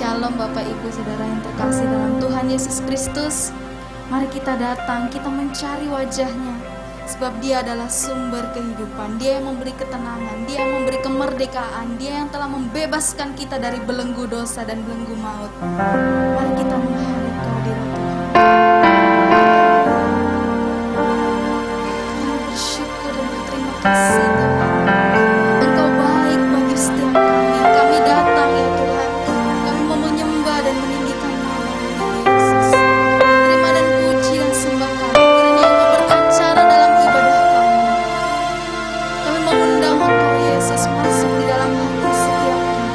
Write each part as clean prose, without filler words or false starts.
Shalom Bapak Ibu Saudara yang terkasih dalam Tuhan Yesus Kristus. Mari kita datang, kita mencari wajah-Nya. Sebab Dia adalah sumber kehidupan. Dia yang memberi ketenangan, Dia yang memberi kemerdekaan, Dia yang telah membebaskan kita dari belenggu dosa dan belenggu maut. Mari kita menghadap kehadiran Tuhan. Kami bersyukur dan berterima kasih Tuhan. Engkau baik bagi setiap kami. Kami datang ya Tuhan. Kami mau menyembah dan meninggikan nama-Mu ya Yesus. Terima dan puji dan sembah kami. Kiranya Engkau berbicara dalam ibadah kami. Kami mengundang Engkau Yesus masuk di dalam hati setiap kami.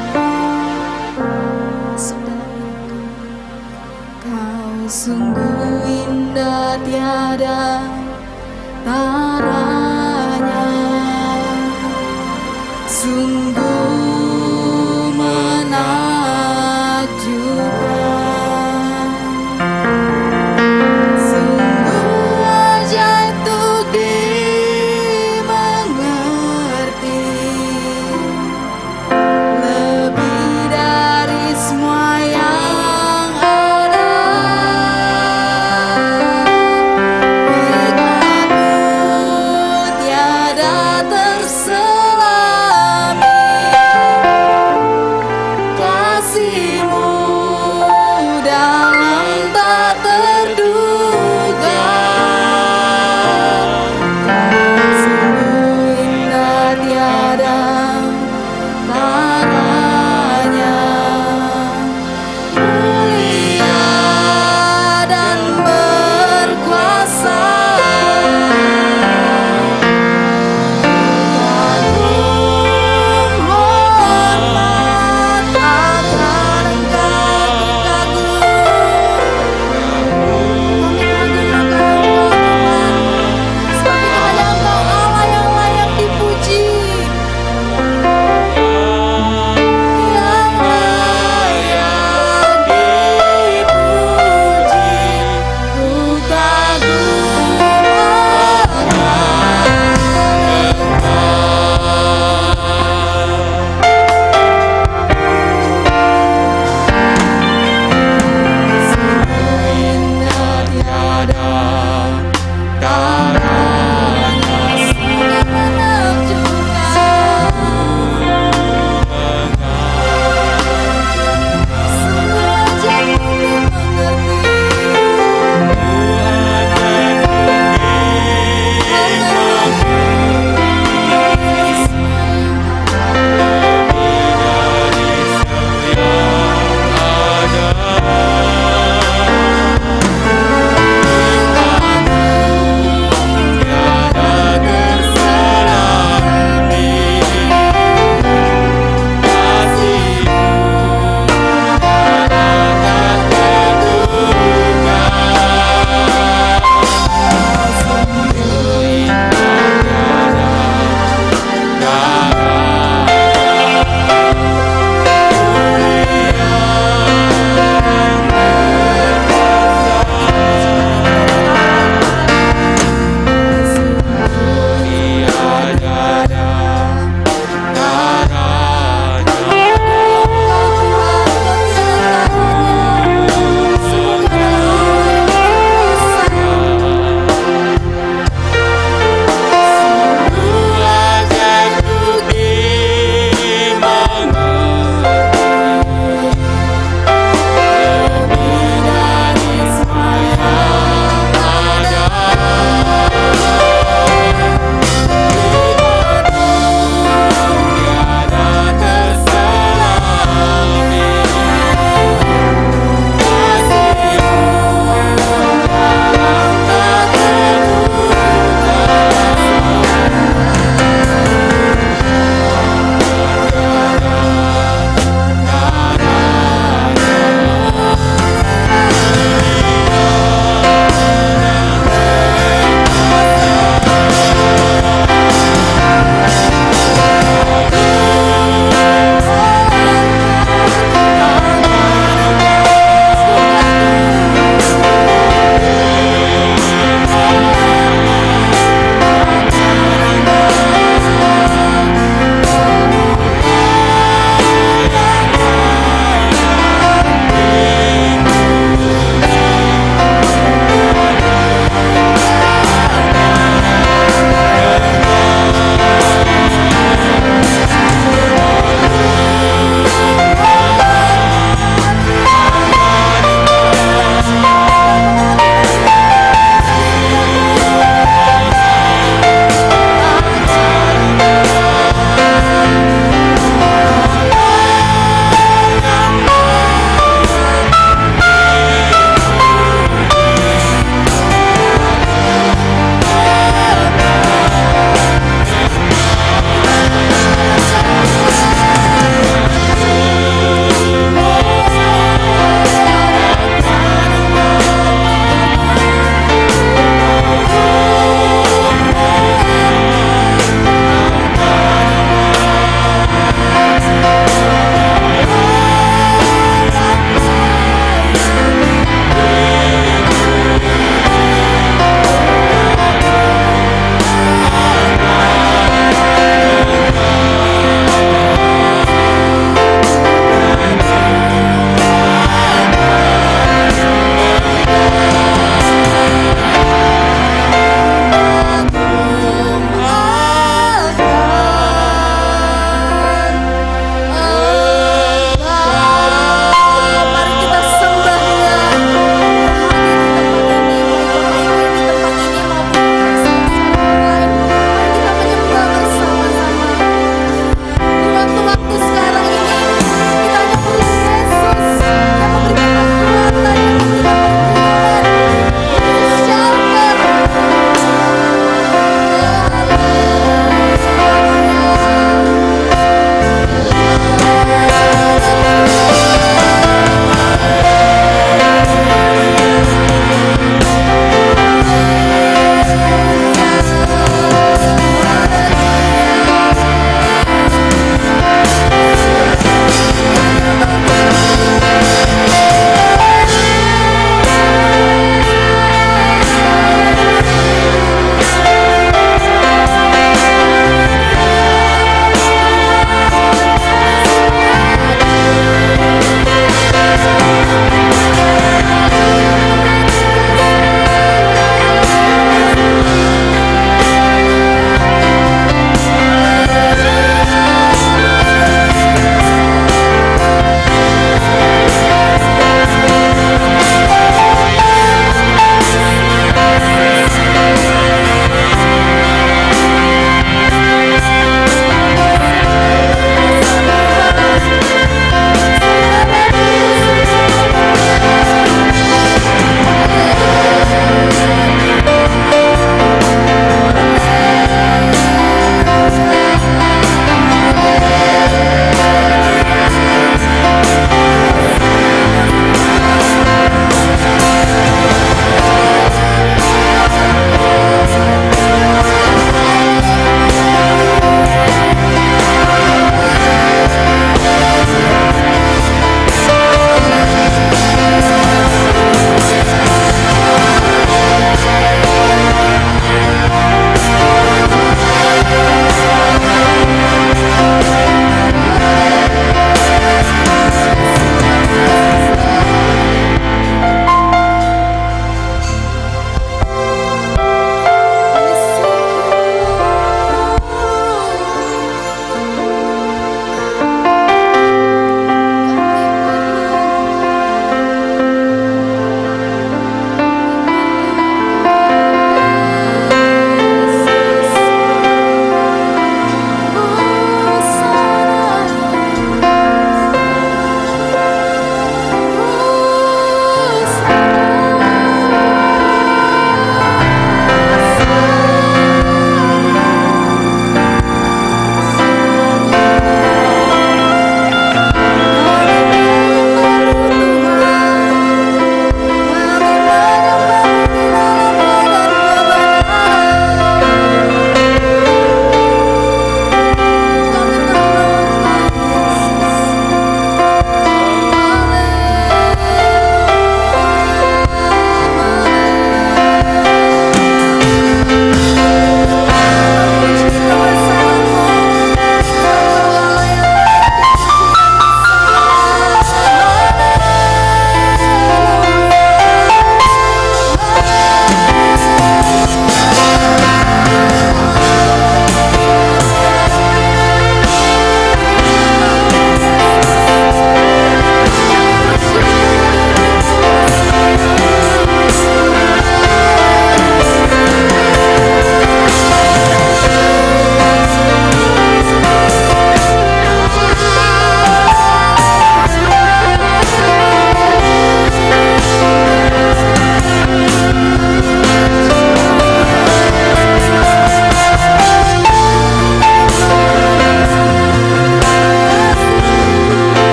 Masuk dalam hidup kami. Kau sungguh indah tiada taranya, sungguh menakjubkan, sungguh ajaib untuk dimengerti, lebih dari semua yang ada. Hikmat-Mu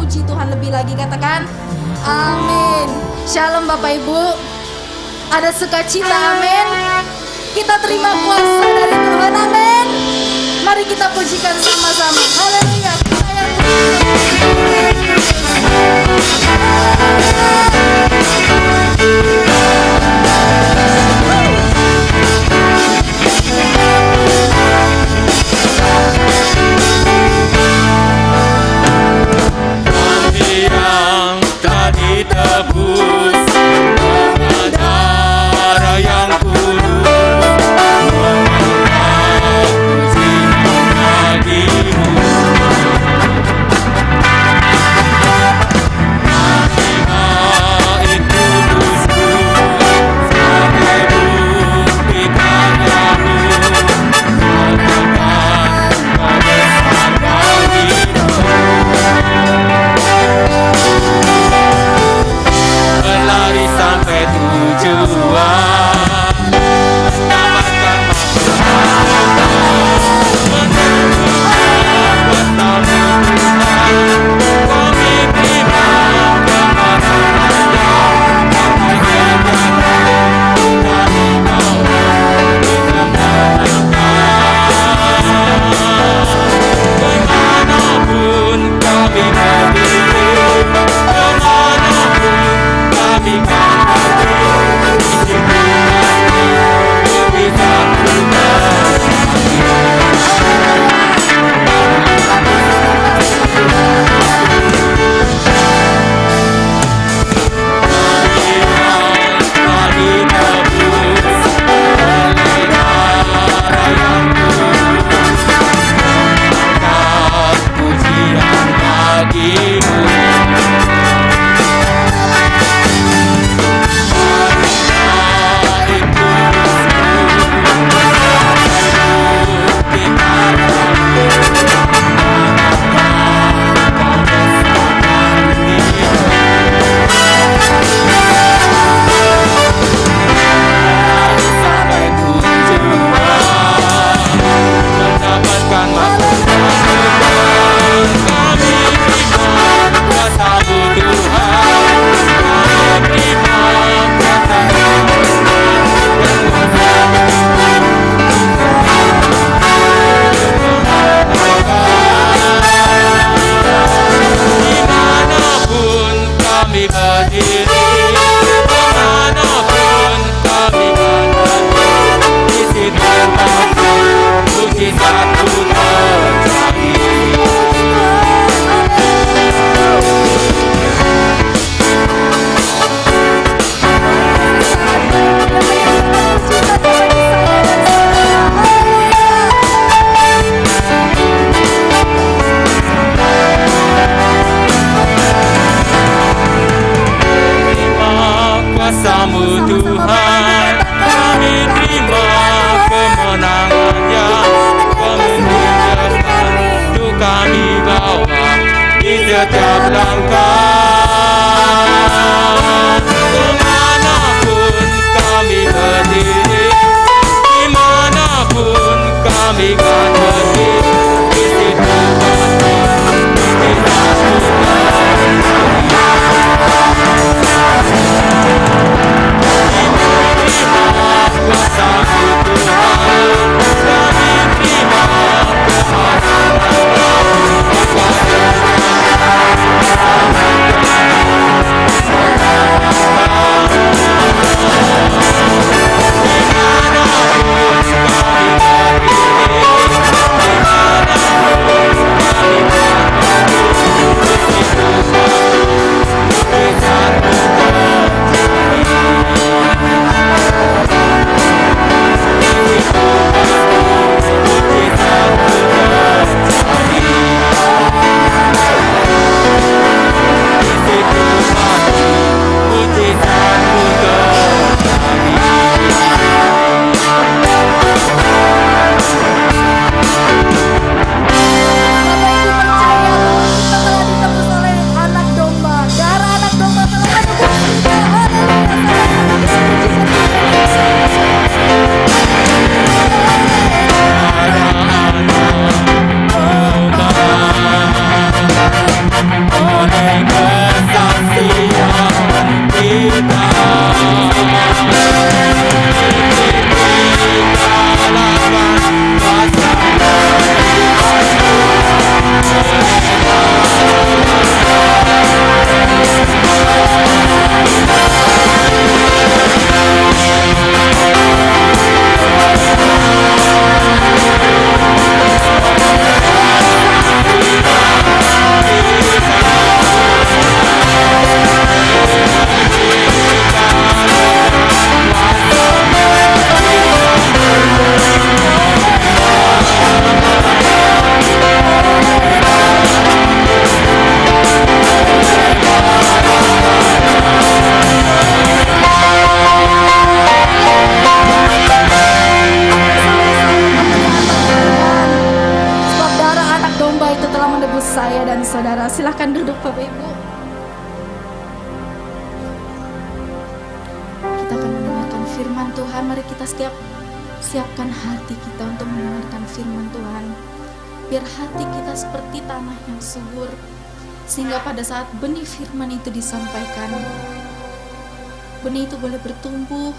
memuji Tuhan lebih lagi. Katakan amin. Shalom Bapak Ibu. Ada sukacita, amin. Kita terima kuasa dari Tuhan, amin. Mari kita pujikan sama-sama. Haleluya. Kita yang tebus dengan darah yang kudus, mengucap pujian bagimu. Hatinya itu kudusku, sebagai bukti karyamu, katakan kau besar bagimu. Berlari sampai tujuan, mendapatkan makhluk menemukan kuasa Tuhan. Kami terima kemenangannya, kami sejahtera dari bawah dikemenangkan. Kemanapun kami berdiri, kemanapun kami kan pergi, isi Tuhanku bisa pujian bagimu. Kuasa-Mu Tuhan, kami terima kemenangannya, kemenangan itu kami bawa di setiap langkah. Kemanapun kami berdiri, dimanapun kami kan pergi, di situ pasti kita kuasa-Mu Tuhan, kami terima kemenangannya, dimanapun kami berdiri, Silakan duduk Bapak Ibu. Kita akan mendengarkan firman Tuhan. Mari kita siapkan hati kita untuk mendengarkan firman Tuhan. Biar hati kita seperti tanah yang subur, sehingga pada saat benih firman itu disampaikan, benih itu boleh bertumbuh,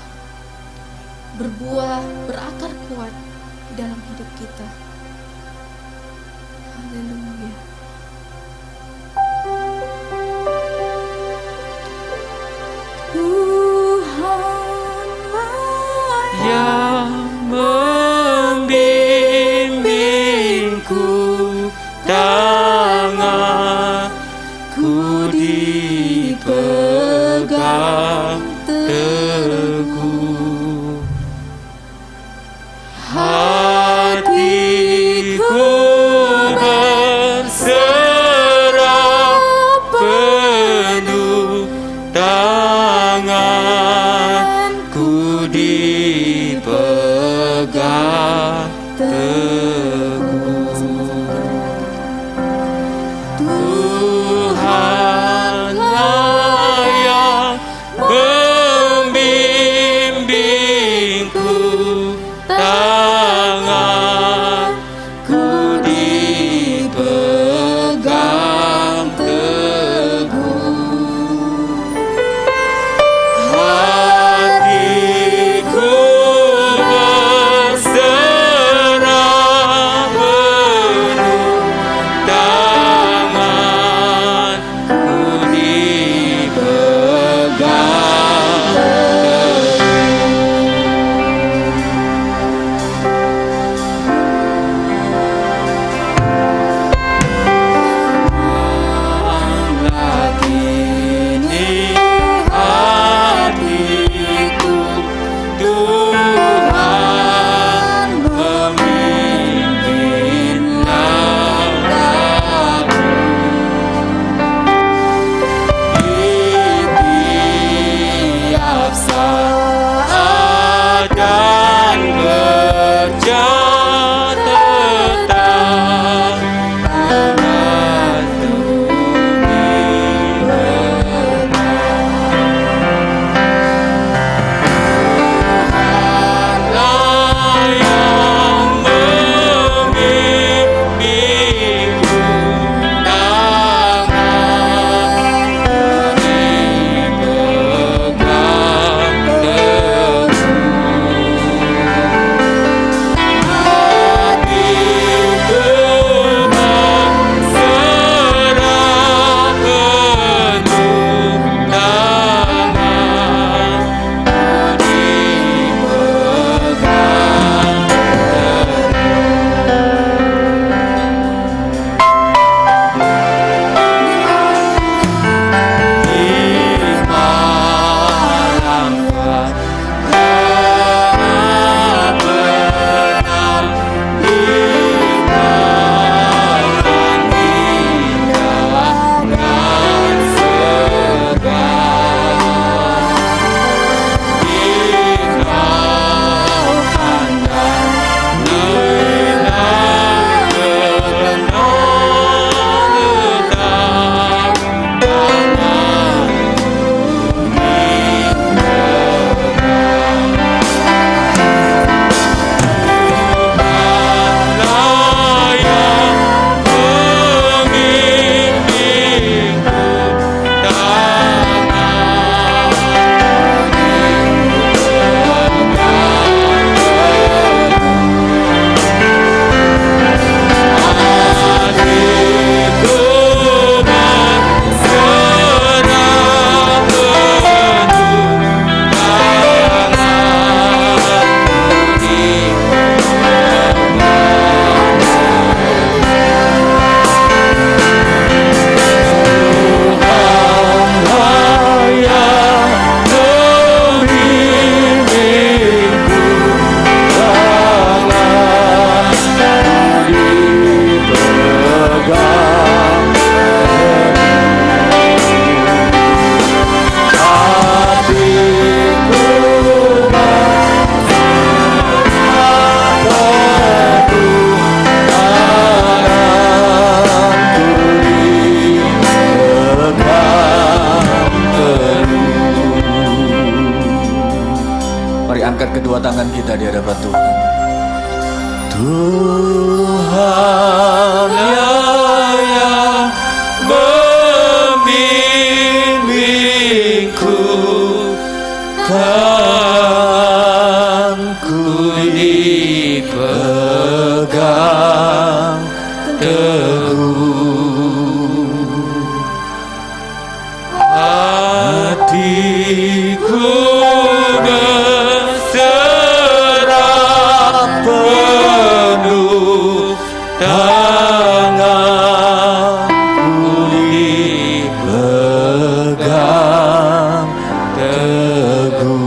berbuah, berakar kuat di dalam hidup kita. Haleluya. Tuhanlah yang membimbingku, tanganku dipegang teguh, hatiku berserah penuh, tanganku dipegang teguh. Tuhanlah kedua tangan kita di hadapan Tuhan. Tuhan yang membimbingku, tanganku dipegang teguh, hatiku berserah penuh, tanganku dipegang teguh.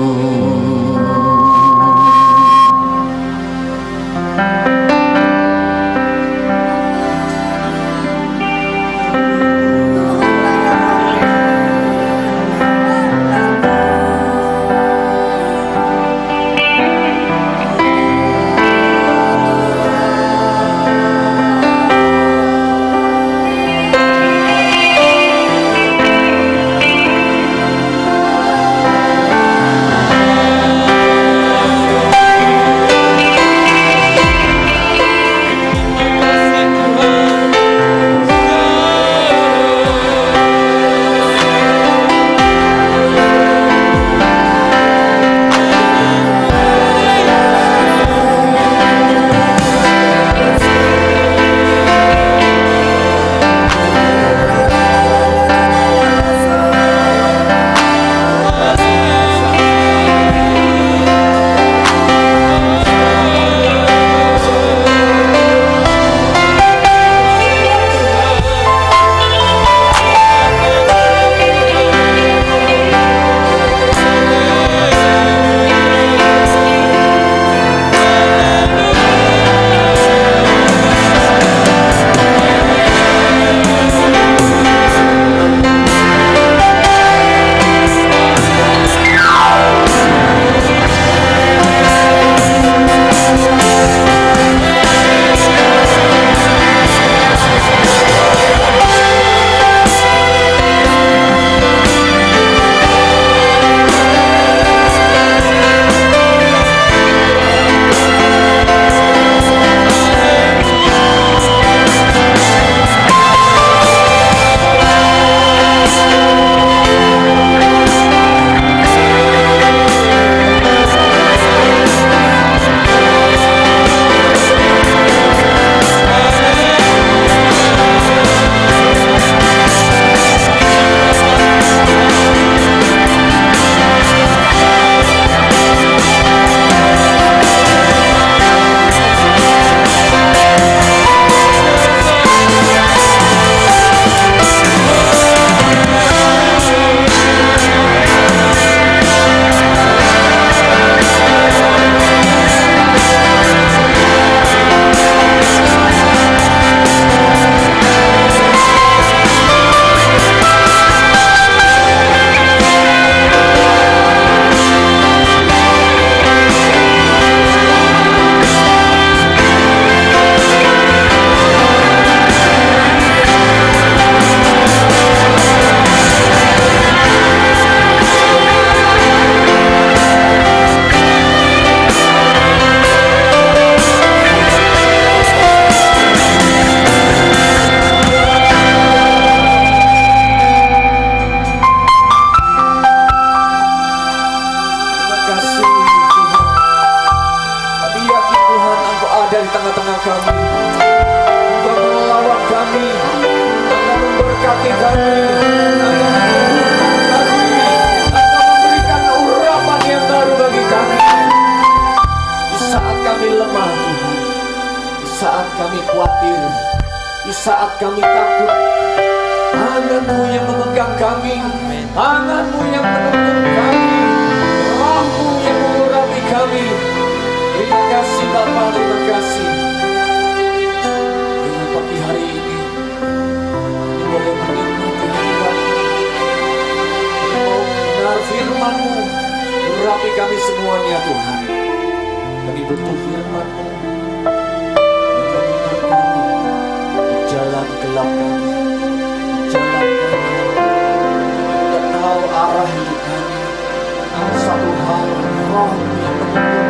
Di saat kami takut, tangan-Mu yang memegang kami, tangan-Mu yang menuntun kami, Roh-Mu yang mengurapi kami. Terima kasih Bapa, terima kasih. Dengan pagi hari ini, kami boleh menikmati hadirat-Mu. Kami mau benar firman-Mu, urapi kami semuanya Tuhan. Kami butuh firman-Mu. Jalan gelap kami, jalan kami, tidak tahu arah hidup kami. Namun satu hal, Roh yang menuntun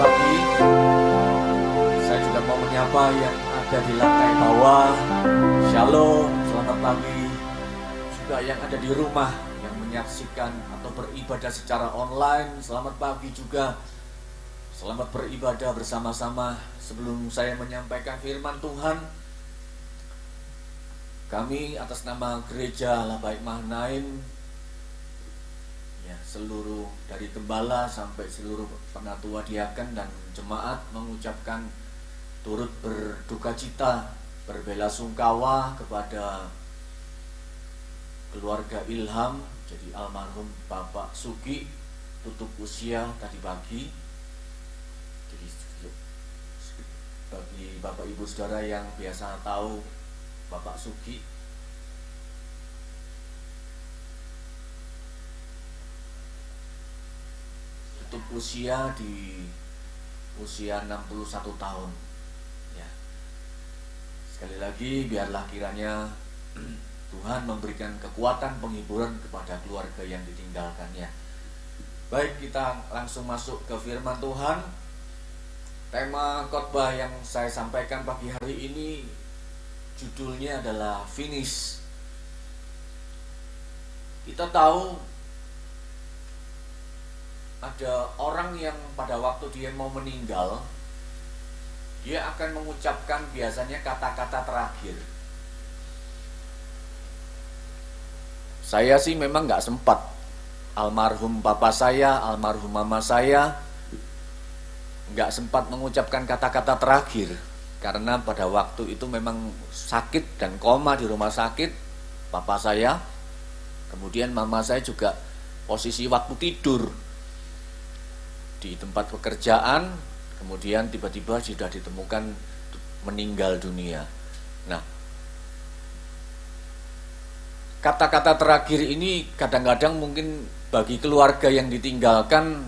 pagi. Saya juga mau menyapa yang ada di lantai bawah. Shalom, selamat pagi. Juga yang ada di rumah yang menyaksikan atau beribadah secara online, selamat pagi juga. Selamat beribadah bersama-sama. Sebelum saya menyampaikan firman Tuhan, kami atas nama Gereja Allah Baik Mahnaim, ya, seluruh dari gembala sampai seluruh penatua diaken dan jemaat mengucapkan turut berduka cita, berbelasungkawa kepada keluarga Ilham, jadi almarhum Bapak Sugi tutup usia tadi pagi. Jadi bagi Bapak Ibu Saudara yang biasa tahu Bapak Sugi, tutup usia di usia 61 tahun. Ya. Sekali lagi biarlah kiranya Tuhan memberikan kekuatan penghiburan kepada keluarga yang ditinggalkannya. Baik, kita langsung masuk ke firman Tuhan. Tema khotbah yang saya sampaikan pagi hari ini judulnya adalah finish. Kita tahu ada orang yang pada waktu dia mau meninggal, dia akan mengucapkan biasanya kata-kata terakhir. Saya sih memang gak sempat. Almarhum papa saya, almarhum mama saya gak sempat mengucapkan kata-kata terakhir, karena pada waktu itu memang sakit dan koma di rumah sakit papa saya. Kemudian mama saya juga posisi waktu tidur di tempat pekerjaan, kemudian tiba-tiba sudah ditemukan meninggal dunia. Nah, kata-kata terakhir ini kadang-kadang mungkin bagi keluarga yang ditinggalkan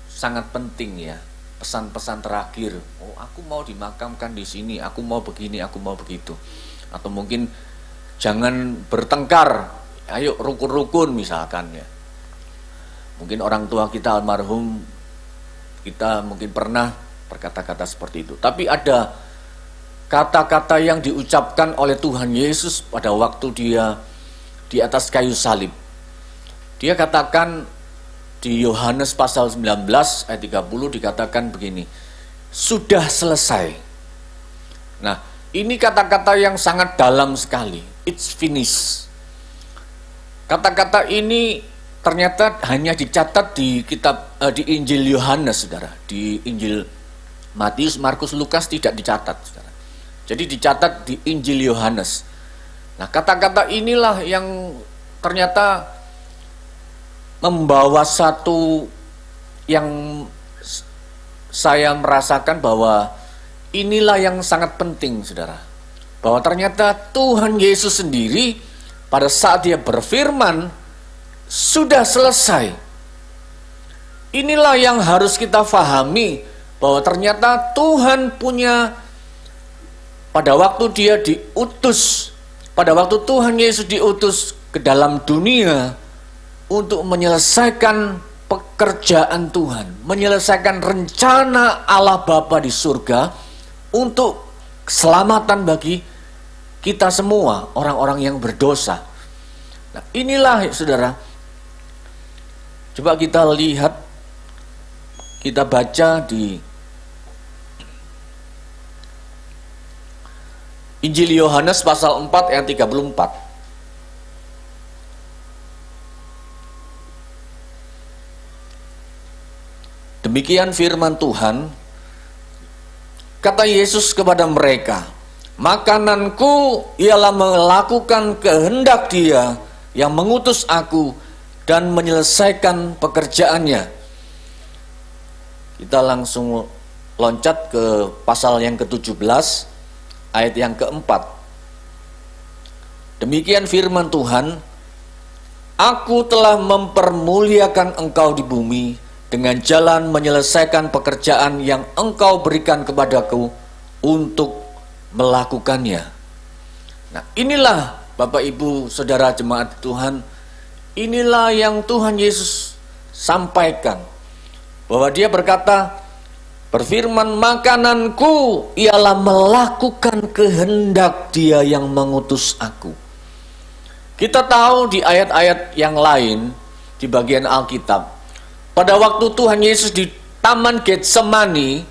sangat penting, ya. Pesan-pesan terakhir, oh aku mau dimakamkan di sini, aku mau begini, aku mau begitu. Atau mungkin jangan bertengkar, ayo rukun-rukun misalkan, ya. Mungkin orang tua kita almarhum, kita mungkin pernah berkata-kata seperti itu. Tapi ada kata-kata yang diucapkan oleh Tuhan Yesus pada waktu dia di atas kayu salib. Dia katakan di Yohanes pasal 19 ayat 30 dikatakan begini, sudah selesai. Nah, ini kata-kata yang sangat dalam sekali. It's finished. Kata-kata ini ternyata hanya dicatat di kitab di Injil Yohanes, saudara. Di Injil Matius, Markus, Lukas tidak dicatat, saudara. Jadi dicatat di Injil Yohanes. Nah, kata-kata inilah yang ternyata membawa satu yang saya merasakan bahwa inilah yang sangat penting, saudara. Bahwa ternyata Tuhan Yesus sendiri pada saat dia berfirman, sudah selesai. Inilah yang harus kita fahami, bahwa ternyata Tuhan punya, pada waktu dia diutus, pada waktu Tuhan Yesus diutus ke dalam dunia untuk menyelesaikan pekerjaan Tuhan, menyelesaikan rencana Allah Bapa di surga untuk keselamatan bagi kita semua, orang-orang yang berdosa. Nah, inilah, saudara, coba kita lihat, kita baca di Injil Yohanes pasal 4 ayat 34. Demikian firman Tuhan, kata Yesus kepada mereka, makananku ialah melakukan kehendak Dia yang mengutus aku dan menyelesaikan pekerjaannya. Kita langsung loncat ke pasal yang ke-17 ayat yang keempat. Demikian firman Tuhan, aku telah mempermuliakan engkau di bumi dengan jalan menyelesaikan pekerjaan yang engkau berikan kepadaku untuk melakukannya. Nah, inilah Bapak Ibu Saudara jemaat Tuhan, inilah yang Tuhan Yesus sampaikan, bahwa dia berkata, berfirman, makananku ialah melakukan kehendak Dia yang mengutus aku. Kita tahu di ayat-ayat yang lain, di bagian Alkitab, pada waktu Tuhan Yesus di Taman Getsemani,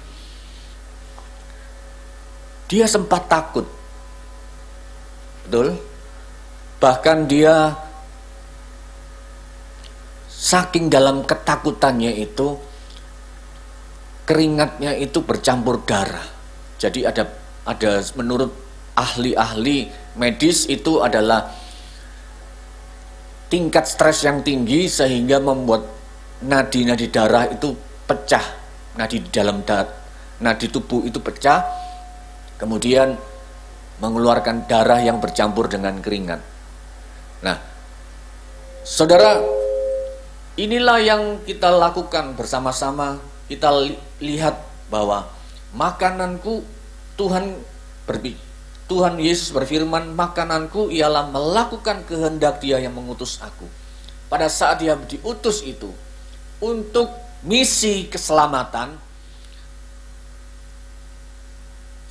Dia sempat takut. Betul? Bahkan Dia saking dalam ketakutannya itu, keringatnya itu bercampur darah. Jadi ada menurut ahli-ahli medis itu adalah tingkat stres yang tinggi sehingga membuat nadi-nadi darah itu pecah, nadi di dalam nadi tubuh itu pecah, kemudian mengeluarkan darah yang bercampur dengan keringat. Nah, saudara, inilah yang kita lakukan bersama-sama. Kita lihat bahwa makananku, Tuhan Yesus berfirman, makananku ialah melakukan kehendak Dia yang mengutus aku. Pada saat Dia diutus itu untuk misi keselamatan,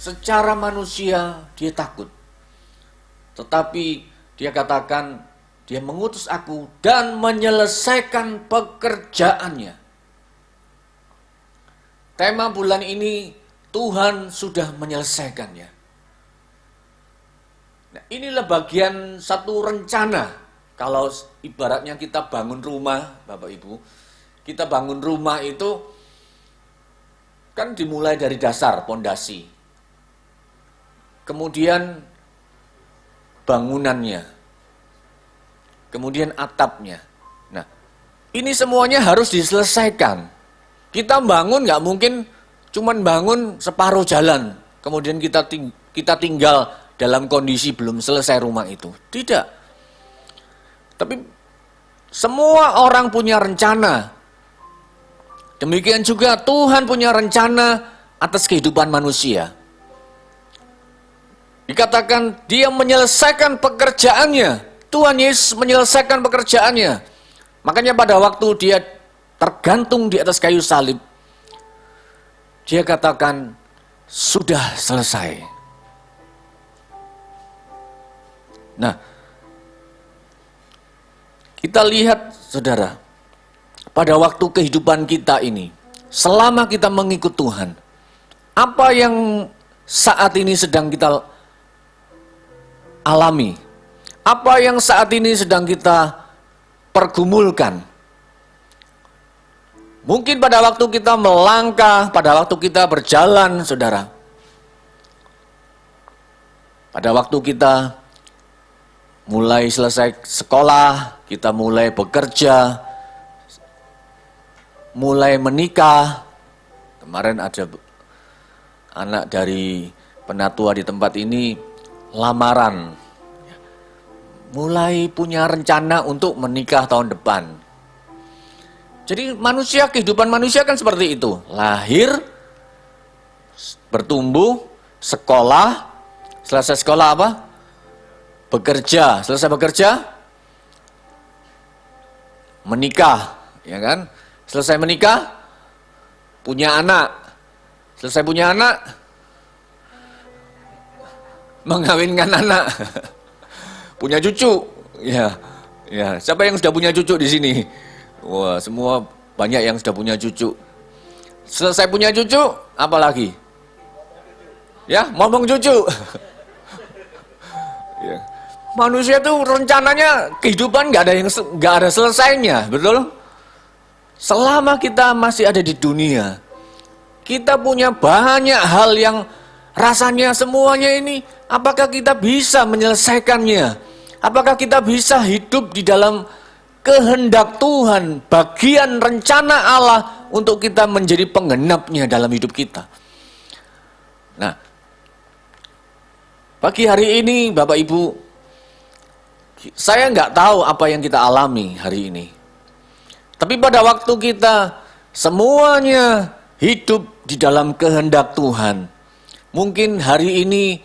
secara manusia Dia takut. Tetapi Dia katakan, Dia mengutus aku dan menyelesaikan pekerjaannya. Tema bulan ini, Tuhan sudah menyelesaikannya. Nah, inilah bagian satu rencana. Kalau ibaratnya kita bangun rumah, Bapak Ibu, kita bangun rumah itu kan dimulai dari dasar, pondasi. Kemudian bangunannya. Kemudian atapnya. Nah, ini semuanya harus diselesaikan. Kita bangun nggak mungkin cuman bangun separuh jalan, kemudian kita tinggal dalam kondisi belum selesai rumah itu. Tidak. Tapi semua orang punya rencana. Demikian juga Tuhan punya rencana atas kehidupan manusia. Dikatakan Dia menyelesaikan pekerjaannya. Tuhan Yesus menyelesaikan pekerjaannya. Makanya pada waktu Dia tergantung di atas kayu salib, Dia katakan, sudah selesai. Nah, kita lihat, saudara, pada waktu kehidupan kita ini, selama kita mengikut Tuhan, apa yang saat ini sedang kita alami, apa yang saat ini sedang kita pergumulkan. Mungkin pada waktu kita melangkah, pada waktu kita berjalan, saudara. Pada waktu kita mulai selesai sekolah, kita mulai bekerja, mulai menikah. Kemarin ada anak dari penatua di tempat ini lamaran. Mulai punya rencana untuk menikah tahun depan. Jadi kehidupan manusia kan seperti itu. Lahir, bertumbuh, sekolah, selesai sekolah apa? Bekerja, selesai bekerja, menikah, ya kan? Selesai menikah, punya anak. Selesai punya anak, mengawinkan anak. Punya cucu. Ya. Siapa yang sudah punya cucu di sini? Wah, semua banyak yang sudah punya cucu. Selesai punya cucu, apa lagi? Ya, ngomong cucu. Ya. Manusia itu rencananya kehidupan nggak ada selesainya, betul? Selama kita masih ada di dunia, kita punya banyak hal yang rasanya semuanya ini, apakah kita bisa menyelesaikannya? Apakah kita bisa hidup di dalam kehendak Tuhan, bagian rencana Allah untuk kita menjadi penggenapnya dalam hidup kita. Nah, pagi hari ini Bapak Ibu, saya nggak tahu apa yang kita alami hari ini. Tapi pada waktu kita semuanya hidup di dalam kehendak Tuhan, mungkin hari ini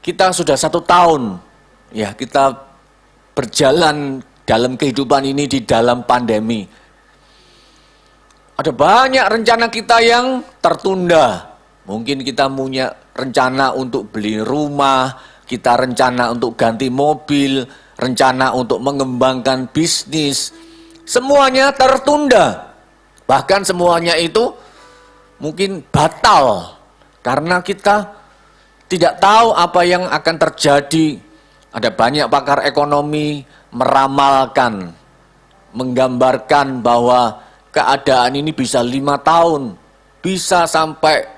kita sudah 1 tahun, ya kita berjalan dalam kehidupan ini di dalam pandemi. Ada banyak rencana kita yang tertunda. Mungkin kita punya rencana untuk beli rumah, kita rencana untuk ganti mobil, rencana untuk mengembangkan bisnis. Semuanya tertunda. Bahkan semuanya itu mungkin batal karena kita tidak tahu apa yang akan terjadi. Ada banyak pakar ekonomi meramalkan, menggambarkan bahwa keadaan ini bisa 5 tahun, bisa sampai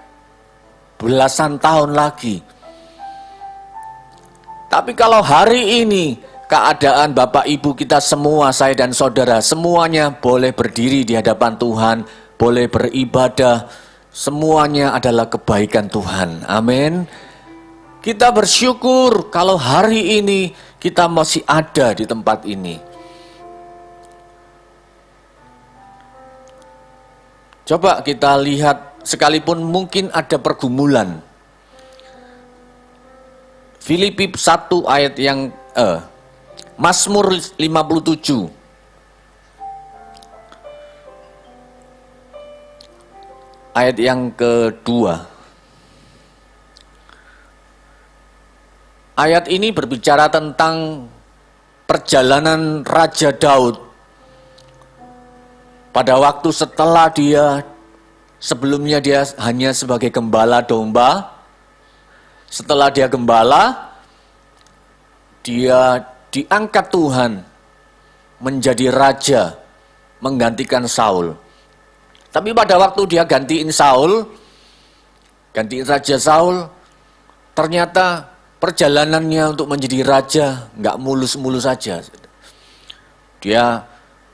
belasan tahun lagi. Tapi kalau hari ini keadaan Bapak Ibu kita semua, saya dan saudara, semuanya boleh berdiri di hadapan Tuhan, boleh beribadah, semuanya adalah kebaikan Tuhan. Amin. Kita bersyukur kalau hari ini kita masih ada di tempat ini. Coba kita lihat, sekalipun mungkin ada pergumulan. Filipi 1 ayat yang Mazmur 57. Ayat yang kedua. Ayat ini berbicara tentang perjalanan Raja Daud. Pada waktu setelah sebelumnya dia hanya sebagai gembala domba. Setelah dia gembala, dia diangkat Tuhan menjadi raja, menggantikan Saul. Tapi pada waktu dia gantiin Raja Saul, ternyata perjalanannya untuk menjadi raja nggak mulus-mulus saja. Dia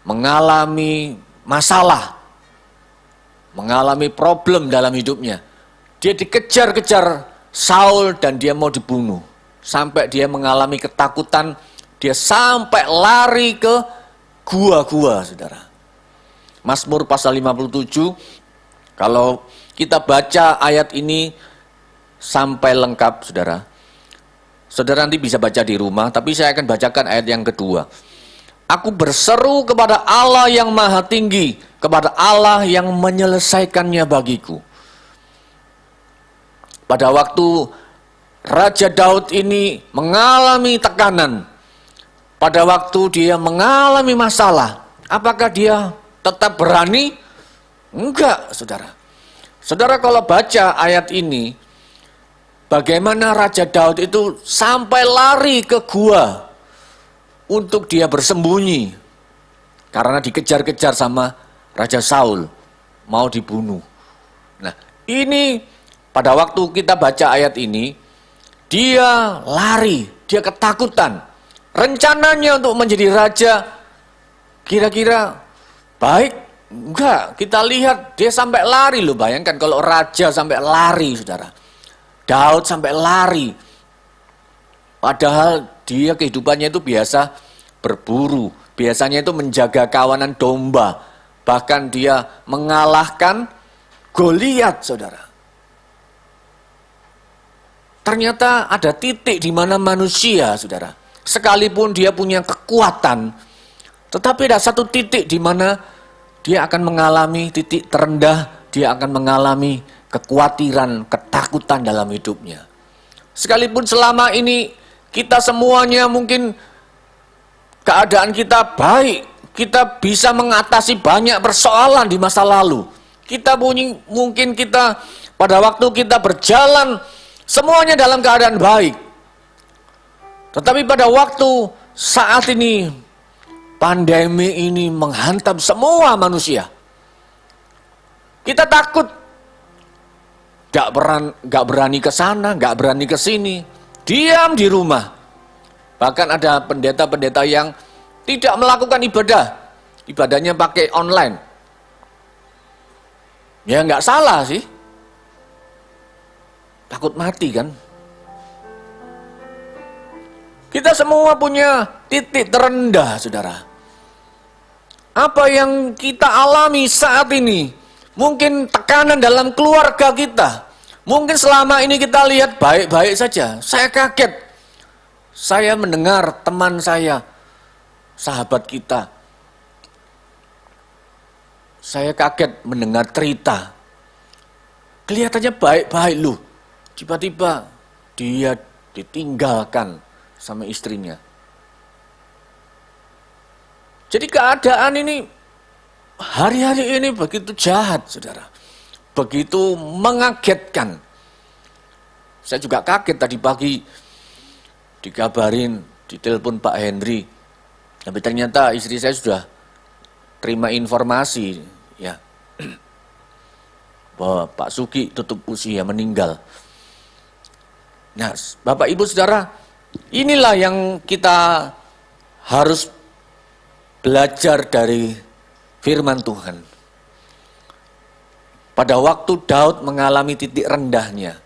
mengalami masalah, mengalami problem dalam hidupnya. Dia dikejar-kejar Saul dan dia mau dibunuh. Sampai dia mengalami ketakutan, dia sampai lari ke gua-gua, saudara. Mazmur pasal 57, kalau kita baca ayat ini sampai lengkap, saudara. Saudara nanti bisa baca di rumah, tapi saya akan bacakan ayat yang kedua. Aku berseru kepada Allah yang maha tinggi, kepada Allah yang menyelesaikannya bagiku. Pada waktu Raja Daud ini mengalami tekanan, pada waktu dia mengalami masalah, apakah dia tetap berani? Enggak, saudara. Saudara kalau baca ayat ini, bagaimana Raja Daud itu sampai lari ke gua untuk dia bersembunyi karena dikejar-kejar sama Raja Saul, mau dibunuh. Nah, ini pada waktu kita baca ayat ini, dia lari, dia ketakutan. Rencananya untuk menjadi raja, kira-kira baik? Enggak, kita lihat dia sampai lari loh. Bayangkan kalau raja sampai lari, saudara. Daud sampai lari. Padahal dia kehidupannya itu biasa berburu. Biasanya itu menjaga kawanan domba. Bahkan dia mengalahkan Goliat, saudara. Ternyata ada titik di mana manusia, saudara, sekalipun dia punya kekuatan, tetapi ada satu titik di mana dia akan mengalami titik terendah, dia akan mengalami kekhawatiran, ketakutan dalam hidupnya. Sekalipun selama ini kita semuanya mungkin keadaan kita baik, kita bisa mengatasi banyak persoalan di masa lalu. Mungkin kita pada waktu kita berjalan semuanya dalam keadaan baik. Tetapi pada waktu saat ini pandemi ini menghantam semua manusia. Kita takut, gak berani ke sana, gak berani ke sini, diam di rumah. Bahkan ada pendeta-pendeta yang tidak melakukan ibadah, ibadahnya pakai online. Ya gak salah sih. Takut mati kan? Kita semua punya titik terendah, saudara. Apa yang kita alami saat ini? Mungkin tekanan dalam keluarga kita. Mungkin selama ini kita lihat baik-baik saja. Saya kaget. Saya mendengar teman saya, sahabat kita, Saya kaget mendengar cerita. Kelihatannya baik-baik loh. Tiba-tiba dia ditinggalkan sama istrinya. Jadi keadaan ini hari-hari ini begitu jahat, saudara. Begitu mengagetkan. Saya juga kaget tadi pagi dikabarin, ditelepon Pak Henry. Tapi ternyata istri saya sudah terima informasi ya bahwa Pak Sugi tutup usia meninggal. Nah, Bapak Ibu Saudara, inilah yang kita harus belajar dari firman Tuhan. Pada waktu Daud mengalami titik rendahnya,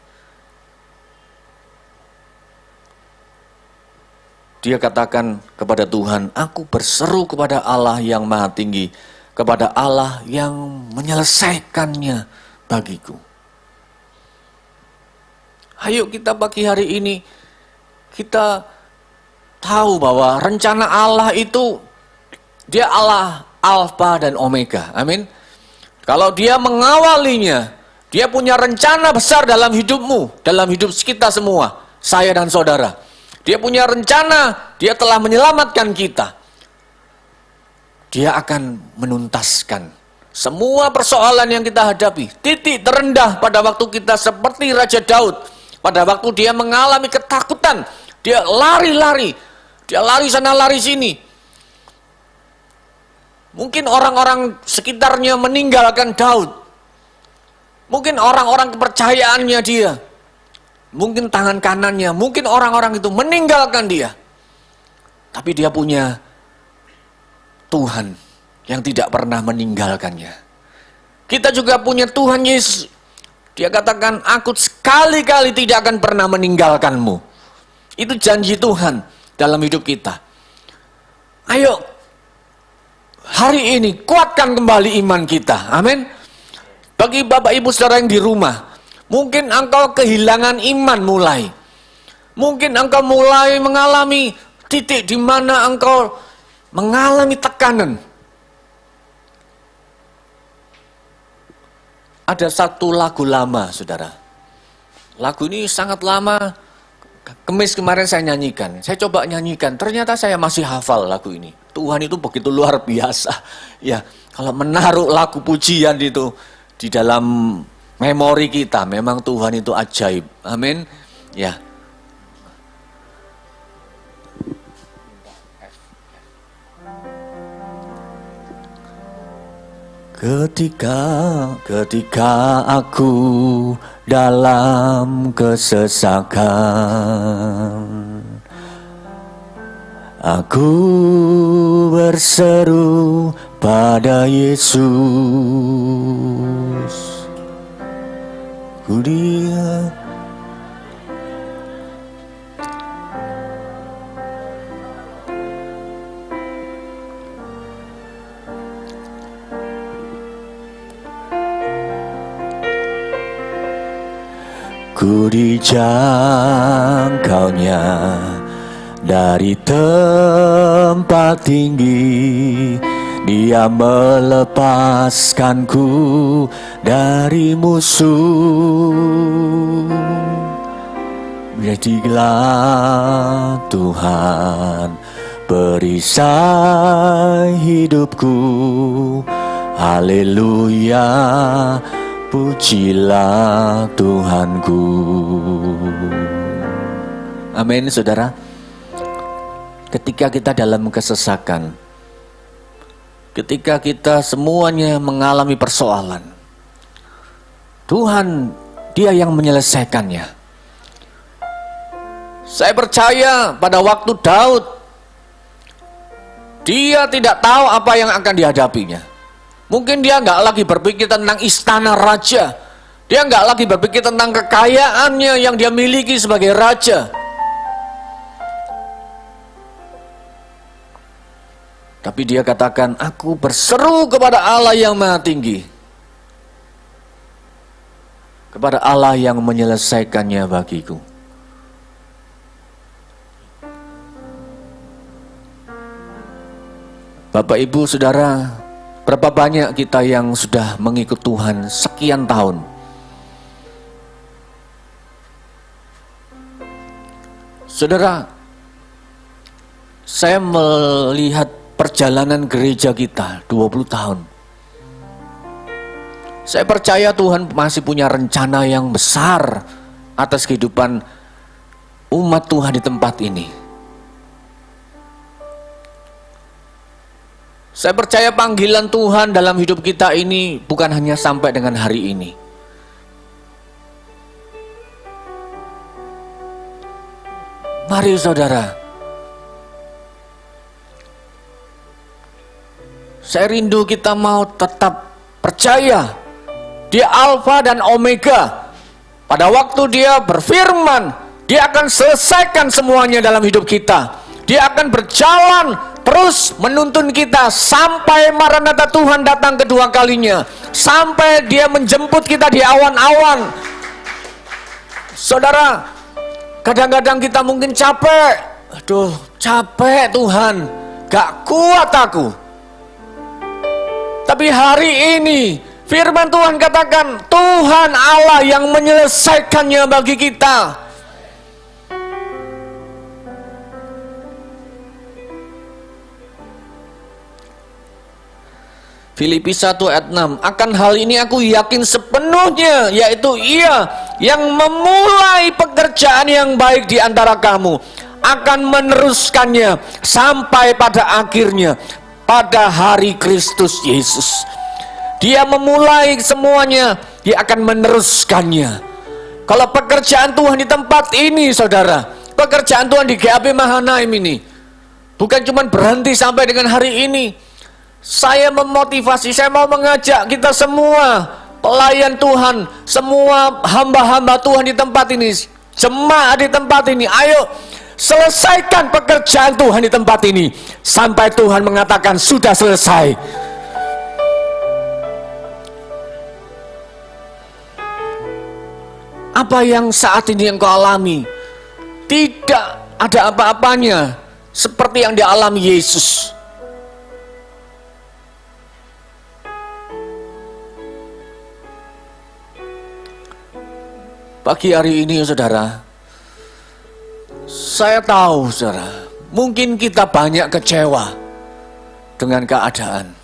dia katakan kepada Tuhan, aku berseru kepada Allah yang maha tinggi, kepada Allah yang menyelesaikannya bagiku. Ayo kita pagi hari ini, kita tahu bahwa rencana Allah itu, dia Allah Alfa dan Omega, amin. Kalau dia mengawalinya, dia punya rencana besar dalam hidupmu, dalam hidup kita semua, saya dan saudara. Dia punya rencana, dia telah menyelamatkan kita. Dia akan menuntaskan semua persoalan yang kita hadapi. Titik terendah pada waktu kita seperti Raja Daud. Pada waktu dia mengalami ketakutan, dia lari-lari. Dia lari sana lari sini. Mungkin orang-orang sekitarnya meninggalkan Daud. Mungkin orang-orang kepercayaannya dia. Mungkin tangan kanannya, mungkin orang-orang itu meninggalkan dia. Tapi dia punya Tuhan yang tidak pernah meninggalkannya. Kita juga punya Tuhan Yesus. Dia katakan, aku sekali-kali tidak akan pernah meninggalkanmu. Itu janji Tuhan dalam hidup kita. Ayo, hari ini kuatkan kembali iman kita. Amin. Bagi Bapak Ibu Saudara yang di rumah, mungkin engkau kehilangan iman mulai. Mungkin engkau mulai mengalami titik di mana engkau mengalami tekanan. Ada satu lagu lama, saudara. Lagu ini sangat lama. Kemis kemarin saya nyanyikan. Saya coba nyanyikan. Ternyata saya masih hafal lagu ini. Tuhan itu begitu luar biasa. Ya, kalau menaruh lagu pujian itu di dalam memori kita, memang Tuhan itu ajaib. Amin. Ya. Ketika aku dalam kesesakan, aku berseru pada Yesus. Ku dia ku dijangkaunya dari tempat tinggi, dia melepaskanku dari musuh. Jadilah Tuhan perisai hidupku, haleluya, pujilah Tuhanku. Amin, saudara. Ketika kita dalam kesesakan, ketika kita semuanya mengalami persoalan, Tuhan, dia yang menyelesaikannya. Saya percaya pada waktu Daud, dia tidak tahu apa yang akan dihadapinya. Mungkin dia nggak lagi berpikir tentang istana raja. Dia nggak lagi berpikir tentang kekayaannya yang dia miliki sebagai raja. Tapi dia katakan, aku berseru kepada Allah yang maha tinggi. Kepada Allah yang menyelesaikannya bagiku. Bapak, Ibu, Saudara, Berapa banyak kita yang sudah mengikut Tuhan sekian tahun? Saudara, saya melihat perjalanan gereja kita 20 tahun. Saya percaya Tuhan masih punya rencana yang besar atas kehidupan umat Tuhan di tempat ini. Saya percaya panggilan Tuhan dalam hidup kita ini bukan hanya sampai dengan hari ini. Mari saudara, saya rindu kita mau tetap percaya Dia Alfa dan Omega. Pada waktu Dia berfirman, Dia akan selesaikan semuanya dalam hidup kita. Dia akan berjalan terus menuntun kita sampai Maranatha Tuhan datang kedua kalinya, sampai Dia menjemput kita di awan-awan. Saudara, kadang-kadang kita mungkin capek. Aduh, capek Tuhan, gak kuat aku. Tapi hari ini firman Tuhan katakan, Tuhan Allah yang menyelesaikannya bagi kita. Filipi 1 ayat 6, akan hal ini aku yakin sepenuhnya, yaitu Ia yang memulai pekerjaan yang baik di antara kamu akan meneruskannya sampai pada akhirnya, pada hari Kristus Yesus. Dia memulai semuanya, Dia akan meneruskannya. Kalau pekerjaan Tuhan di tempat ini, saudara, pekerjaan Tuhan di GAP Mahanaim ini bukan cuma berhenti sampai dengan hari ini. Saya memotivasi, saya mau mengajak kita semua pelayan Tuhan, semua hamba-hamba Tuhan di tempat ini, jemaat di tempat ini, ayo selesaikan pekerjaan Tuhan di tempat ini sampai Tuhan mengatakan sudah selesai. Apa yang saat ini engkau alami tidak ada apa-apanya seperti yang dialami Yesus. Pagi hari ini saudara, saya tahu saudara, mungkin kita banyak kecewa dengan keadaan.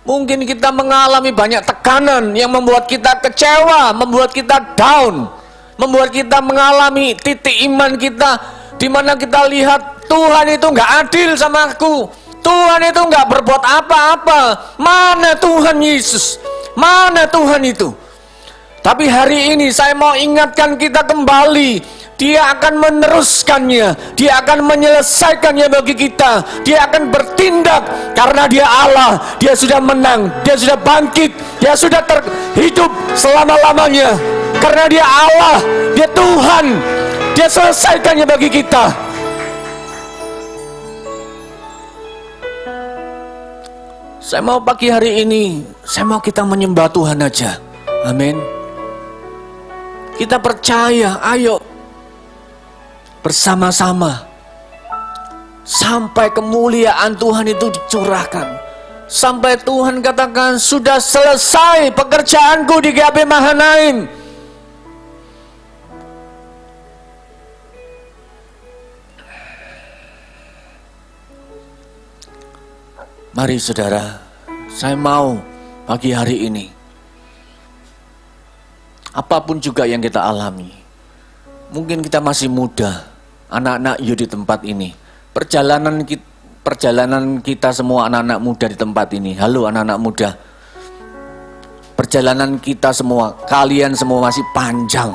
Mungkin kita mengalami banyak tekanan yang membuat kita kecewa, membuat kita down, membuat kita mengalami titik iman kita di mana kita lihat Tuhan itu nggak adil sama aku, Tuhan itu nggak berbuat apa-apa. Mana Tuhan Yesus? Mana Tuhan itu? Tapi hari ini saya mau ingatkan kita kembali, Dia akan meneruskannya, Dia akan menyelesaikannya bagi kita, Dia akan bertindak karena Dia Allah, Dia sudah menang, Dia sudah bangkit, Dia sudah terhidup selama-lamanya. Karena Dia Allah, Dia Tuhan, Dia selesaikannya bagi kita. Saya mau pagi hari ini, saya mau kita menyembah Tuhan aja. Amin. Kita percaya, ayo bersama-sama sampai kemuliaan Tuhan itu dicurahkan, sampai Tuhan katakan sudah selesai pekerjaanku di GAP Mahanaim. Mari saudara, saya mau pagi hari ini, apapun juga yang kita alami, mungkin kita masih muda, anak-anak you di tempat ini, perjalanan kita semua anak-anak muda di tempat ini. Halo anak-anak muda, perjalanan kita semua, kalian semua masih panjang.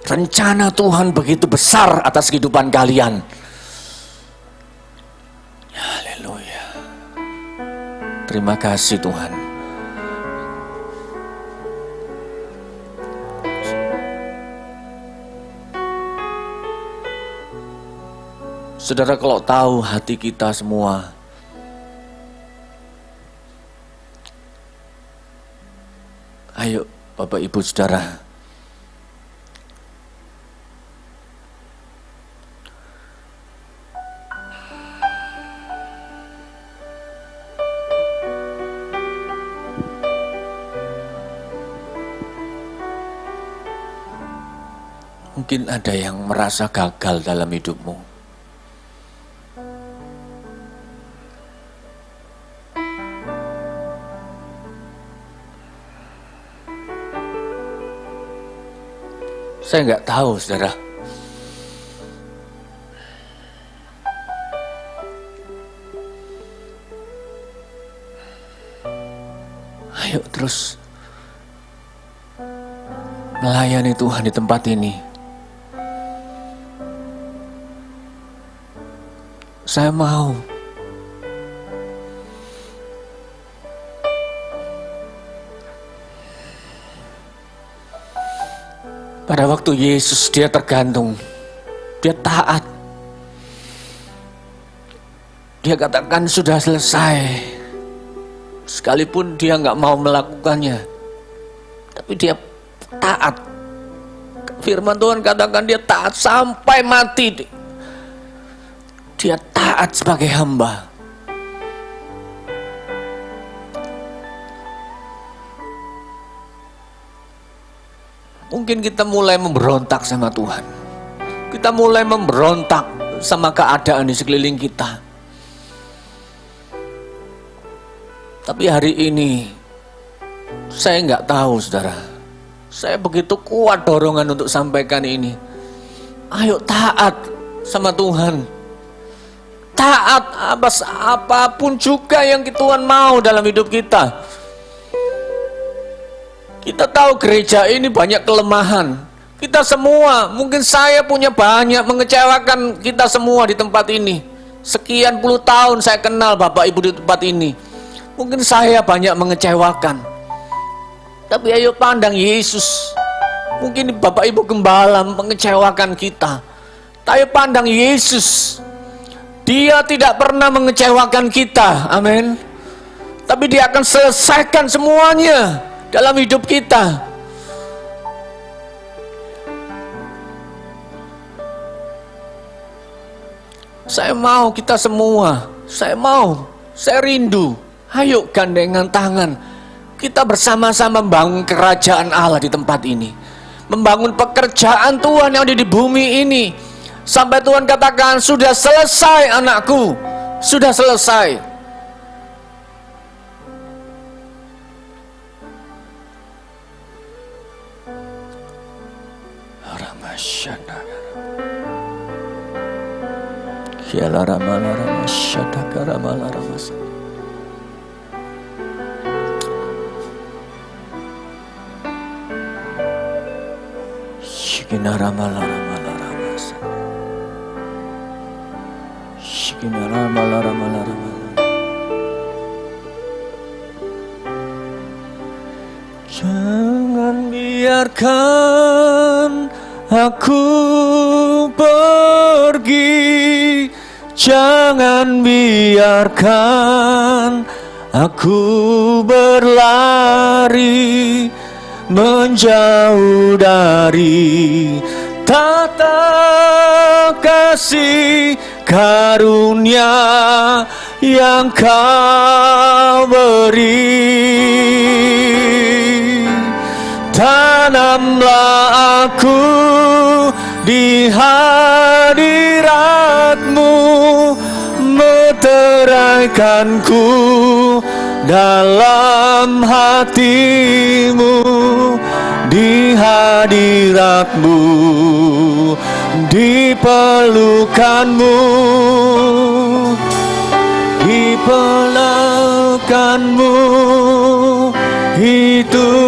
Rencana Tuhan begitu besar atas kehidupan kalian. Haleluya. Terima kasih Tuhan. Saudara, kalau tahu hati kita semua, ayo Bapak Ibu Saudara, Mungkin ada yang merasa gagal dalam hidupmu. Saya nggak tahu, saudara. Ayo terus melayani Tuhan di tempat ini. Saya mau. Pada waktu Yesus dia tergantung, dia taat. Dia katakan sudah selesai. Sekalipun dia nggak mau melakukannya, tapi dia taat. Firman Tuhan katakan dia taat sampai mati. Dia taat sebagai hamba. Mungkin kita mulai memberontak sama Tuhan. Kita mulai memberontak sama keadaan di sekeliling kita. Tapi hari ini saya nggak tahu, saudara. Saya begitu kuat dorongan untuk sampaikan ini. Ayo taat sama Tuhan. Taat apapun juga yang Tuhan mau dalam hidup kita. Kita tahu gereja ini banyak kelemahan. Kita semua, mungkin saya punya banyak mengecewakan kita semua di tempat ini. Sekian puluh tahun saya kenal Bapak Ibu di tempat ini. Mungkin saya banyak mengecewakan. Tapi ayo pandang Yesus. Mungkin Bapak Ibu gembala mengecewakan kita. Tapi pandang Yesus. Dia tidak pernah mengecewakan kita. Amin. Tapi dia akan selesaikan semuanya dalam hidup kita. Saya mau kita semua. Saya rindu. Ayo gandengan tangan. Kita bersama-sama membangun kerajaan Allah di tempat ini. Membangun pekerjaan Tuhan yang ada di bumi ini. Sampai Tuhan katakan, sudah selesai anakku. Sudah selesai. Jangan biarkan aku pergi, jangan biarkan aku berlari menjauh dari tata kasih karunia yang Kau beri. Tanamlah aku di hadirat-Mu, meteraikanku dalam hati-Mu, di hadirat-Mu, di pelukan-Mu, di pelukan-Mu, itulah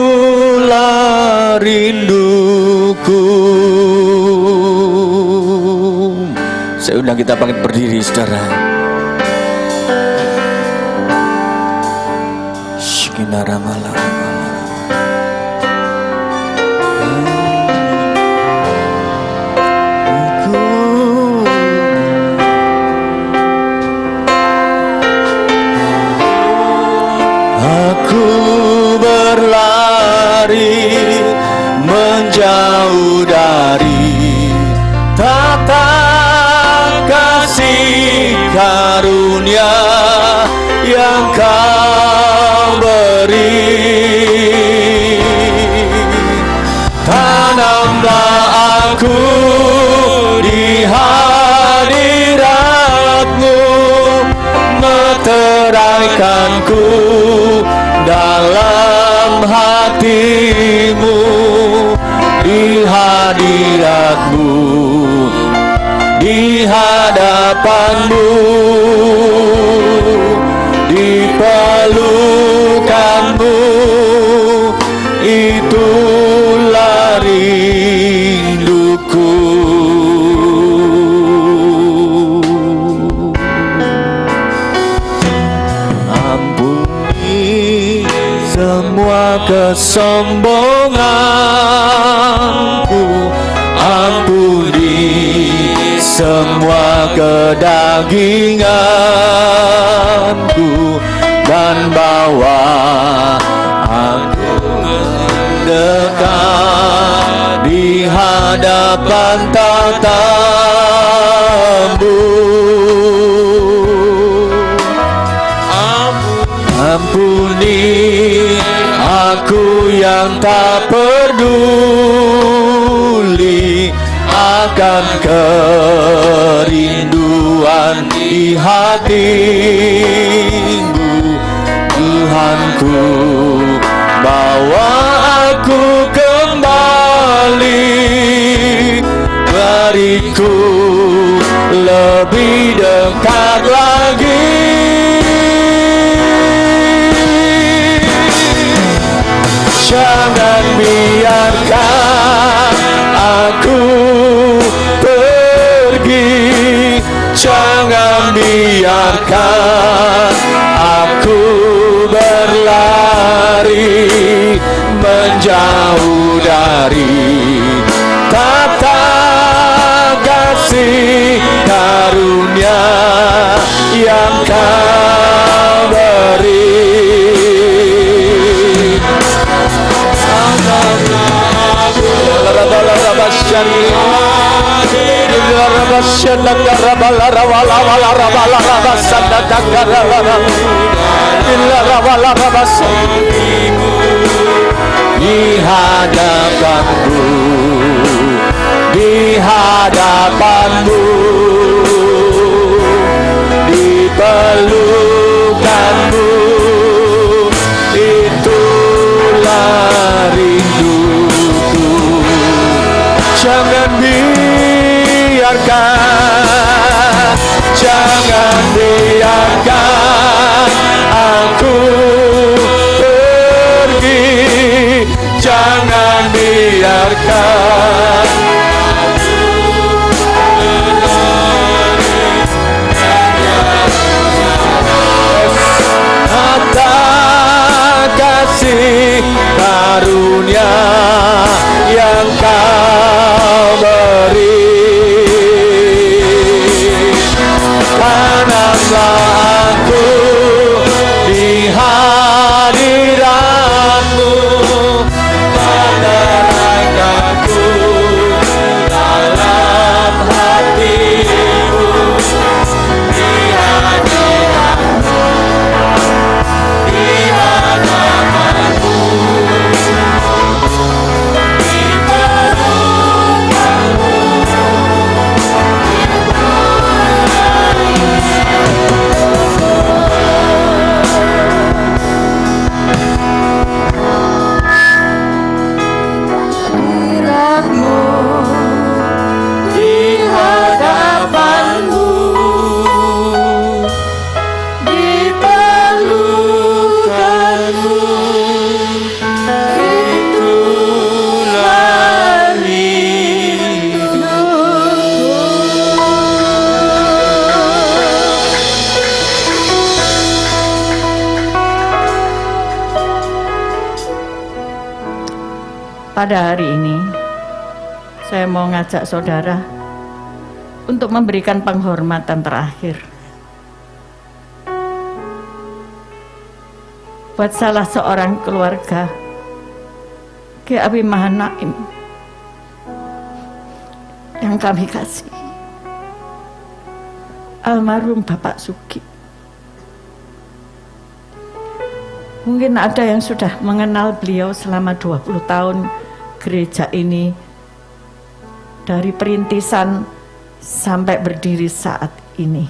rinduku. Saya undang kita bangkit berdiri, saudara. Shikinaramala. Aku berlari menjauh dari tata kasih karunia yang Kau beri. Tanamlah aku di hadirat-Mu, meteraikanku dalam hati-Mu, di hadirat-Mu, di hadapan-Mu, di pelukan-Mu, itulah rinduku. Ampuni semua kesombonganku, ampuni semua kedaginganku, dan bawa aku mendekat di hadapan tata-Mu. Ampuni aku yang tak peduli akan kerinduan di hati-Mu. Tuhanku, bawa aku kembali, beriku lebih dekat lagi. Jangan biarkan aku pergi, jangan biarkan aku berlari menjauh dari tata kasih karunia yang Kau beri. Di hadapan-Mu, di hadapan-Mu, di pelukan-Mu, itulah rinduku. Jangan biarkan, jangan biarkan aku pergi, jangan biarkan kata kasih karunia yang Kau beri. Tanamlah aku di hadirat-Mu, menerangkanku dalam hati-Mu, di hadirat-Mu, di hadapan-Mu, di pelukan-Mu, di hadapan-Mu, di pelukan-Mu, itulah rinduku. Pada hari ini, saya mau ngajak saudara untuk memberikan penghormatan terakhir buat salah seorang keluarga Ki Abi Mahanaim yang kami kasih, almarhum Bapak Sugi. Mungkin ada yang sudah mengenal beliau selama 20 tahun gereja ini, dari perintisan sampai berdiri saat ini.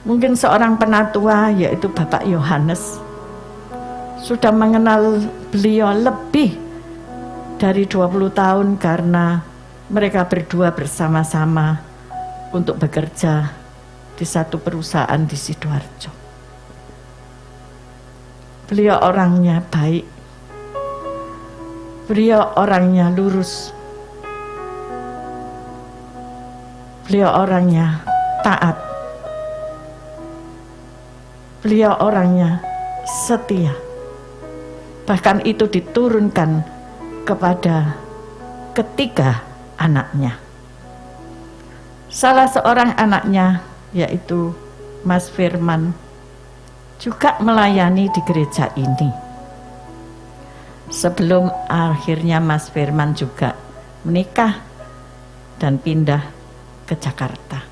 Mungkin seorang penatua, yaitu Bapak Yohanes, sudah mengenal beliau lebih dari 20 tahun karena mereka berdua bersama-sama untuk bekerja di satu perusahaan di Sidoarjo. Beliau orangnya baik, beliau orangnya lurus, beliau orangnya taat, beliau orangnya setia. Bahkan itu diturunkan kepada ketiga anaknya. Salah seorang anaknya, yaitu Mas Firman, juga melayani di gereja ini. Sebelum akhirnya Mas Firman juga menikah dan pindah ke Jakarta.